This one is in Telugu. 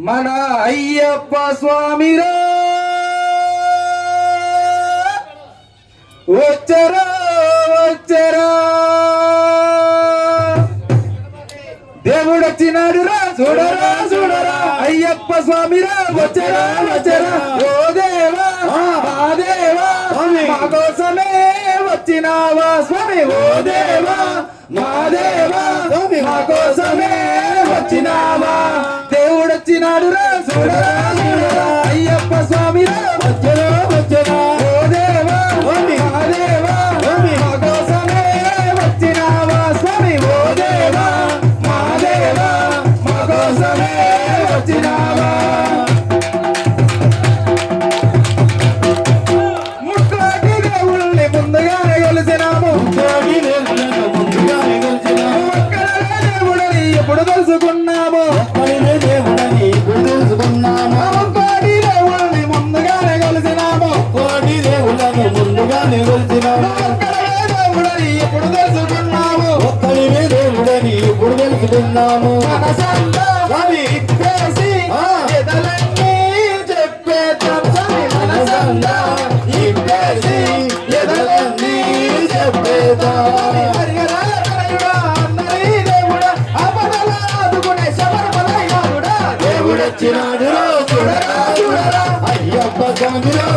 మన అయ్యప్ప స్వామిరా వచ్చరా వచ్చరా దేవుడు వచ్చినాడురా చూడరా చూడరా అయ్యప్ప స్వామిరా వచ్చరా వచ్చరా ఓ దేవా మా దేవా మా కోసమే వచ్చినావా స్వామి ఓ దేవా మా దేవా మా కోసమే వచ్చినావా దేవుడు వచ్చినాడురా చూడరా చూడరా అయ్యప్ప స్వామిరా వచ్చరా వచ్చరా ఓ దేవా మా దేవా మా కోసమే వచ్చినావా స్వామి ఓ దేవా మా దేవా మా కోసమే వచ్చినావా ముక్కోటి దేవుళ్ళని ముందుగానే కొలిసినాము దేవుడని ఎప్పుడు తెలుసుకున్నాము కోటి దేవుళ్ళని ముందుగానే కొలిసినాము దేవుడని ఎప్పుడు తెలుసుకున్నాము ఇప్పుడు తెలుసుకున్నాము మనసంతా ఇప్పేసి ఎదలన్నీ చెప్పేద్దాం స్వామి మనసంతా ఇప్పేసి ఎదలన్నీ చెప్పేద్దాం హరిహర హరిహరుడా, అందరి దేవుడా, ఆపదల ఆదుకునే శబరిమలయ్యనుడా. దేవుడొచ్చినాడు చూడరా చూడరా అయ్యప్ప స్వామిలో